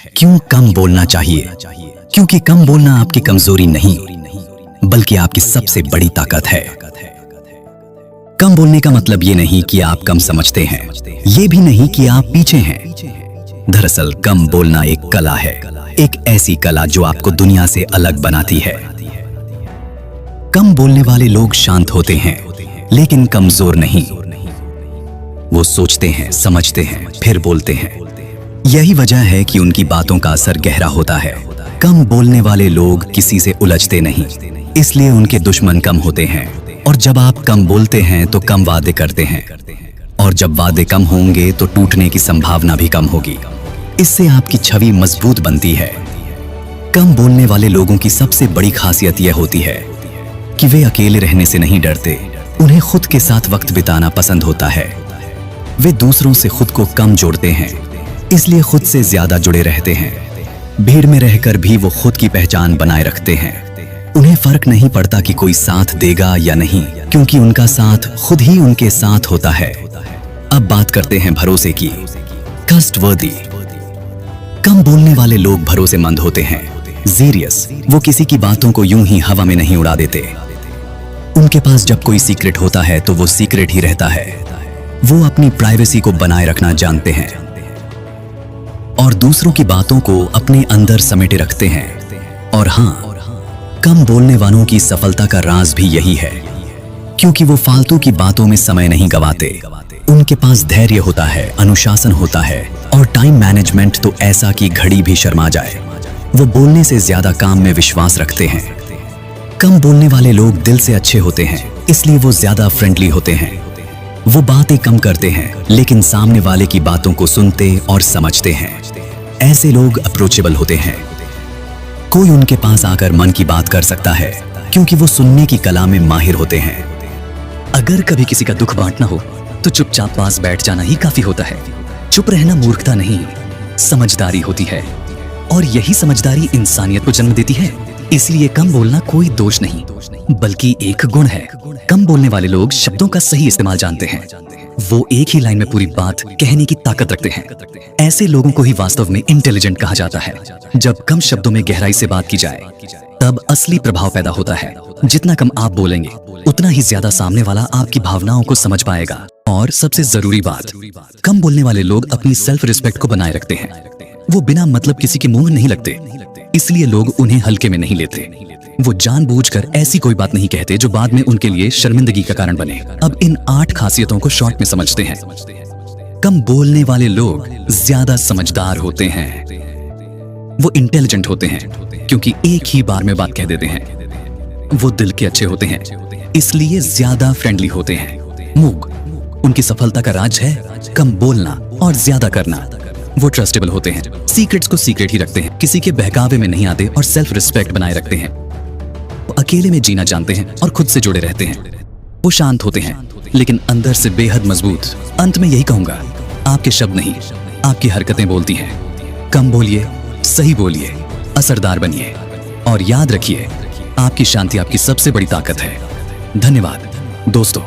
क्यों कम बोलना चाहिए? क्योंकि कम बोलना आपकी कमजोरी नहीं, बल्कि आपकी सबसे बड़ी ताकत है। कम बोलने का मतलब ये नहीं कि आप कम समझते हैं, ये भी नहीं कि आप पीछे हैं। दरअसल कम बोलना एक कला है, एक ऐसी कला जो आपको दुनिया से अलग बनाती है। कम बोलने वाले लोग शांत होते हैं, लेकिन कमजोर नहीं। वो सोचते हैं, समझते हैं, फिर बोलते हैं। यही वजह है कि उनकी बातों का असर गहरा होता है। कम बोलने वाले लोग किसी से उलझते नहीं, इसलिए उनके दुश्मन कम होते हैं। और जब आप कम बोलते हैं तो कम वादे करते हैं, और जब वादे कम होंगे तो टूटने की संभावना भी कम होगी। इससे आपकी छवि मजबूत बनती है। कम बोलने वाले लोगों की सबसे बड़ी खासियत यह होती है कि वे अकेले रहने से नहीं डरते। उन्हें खुद के साथ वक्त बिताना पसंद होता है। वे दूसरों से खुद को कम जोड़ते हैं, इसलिए खुद से ज्यादा जुड़े रहते हैं। भीड़ में रहकर भी वो खुद की पहचान बनाए रखते हैं। उन्हें फर्क नहीं पड़ता कि कोई साथ देगा या नहीं, क्योंकि उनका साथ खुद ही उनके साथ होता है। अब बात करते हैं भरोसे की। ट्रस्टवर्दी। कम बोलने वाले लोग भरोसेमंद होते हैं। सीरियस, वो किसी की बातों को यूं ही हवा में नहीं उड़ा देते। उनके पास जब कोई सीक्रेट होता है तो वो सीक्रेट ही रहता है। वो अपनी प्राइवेसी को बनाए रखना जानते हैं और दूसरों की बातों को अपने अंदर समेटे रखते हैं। और हाँ, कम बोलने वालों की सफलता का राज भी यही है, क्योंकि वो फालतू की बातों में समय नहीं गंवाते। उनके पास धैर्य होता है, अनुशासन होता है और टाइम मैनेजमेंट तो ऐसा कि घड़ी भी शर्मा जाए। वो बोलने से ज्यादा काम में विश्वास रखते हैं। कम बोलने वाले लोग दिल से अच्छे होते हैं, इसलिए वो ज्यादा फ्रेंडली होते हैं। वो बातें कम करते हैं, लेकिन सामने वाले की बातों को सुनते और समझते हैं। ऐसे लोग अप्रोचेबल होते हैं। कोई उनके पास आकर मन की बात कर सकता है, क्योंकि वो सुनने की कला में माहिर होते हैं। अगर कभी किसी का दुख बांटना हो तो चुपचाप पास बैठ जाना ही काफी होता है। चुप रहना मूर्खता नहीं, समझदारी होती है, और यही समझदारी इंसानियत को जन्म देती है। इसलिए कम बोलना कोई दोष नहीं, बल्कि एक गुण है। कम बोलने वाले लोग शब्दों का सही इस्तेमाल जानते हैं। वो एक ही लाइन में पूरी बात कहने की ताकत रखते हैं। ऐसे लोगों को ही वास्तव में इंटेलिजेंट कहा जाता है। जब कम शब्दों में गहराई से बात की जाए, तब असली प्रभाव पैदा होता है। जितना कम आप बोलेंगे, उतना ही ज्यादा सामने वाला आपकी भावनाओं को समझ पाएगा। और सबसे जरूरी बात, कम बोलने वाले लोग अपनी सेल्फ रिस्पेक्ट को बनाए रखते हैं। वो बिना मतलब किसी के मुंह नहीं लगते, इसलिए लोग उन्हें हल्के में नहीं लेते। वो जानबूझकर ऐसी कोई बात नहीं कहते जो बाद में उनके लिए शर्मिंदगी का कारण बने। अब इन 8 खासियतों को शॉर्ट में समझते हैं। कम बोलने वाले लोग ज्यादा समझदार होते हैं। वो इंटेलिजेंट होते हैं, क्योंकि एक ही बार में बात कह देते हैं। वो दिल के अच्छे होते हैं, इसलिए ज्यादा फ्रेंडली होते हैं। मूक, उनकी सफलता का राज है कम बोलना और ज्यादा करना। वो ट्रस्टेबल होते हैं, सीक्रेट्स को सीक्रेट ही रखते हैं, किसी के बहकावे में नहीं आते और सेल्फ रिस्पेक्ट बनाए रखते हैं। वो अकेले में जीना जानते हैं और खुद से जुड़े रहते हैं। वो शांत होते हैं, लेकिन अंदर से बेहद मजबूत। अंत में यही कहूंगा, आपके शब्द नहीं, आपकी हरकतें बोलती हैं। कम बोलिए, सही बोलिए, असरदार बनिए, और याद रखिए, आपकी शांति आपकी सबसे बड़ी ताकत है। धन्यवाद दोस्तों।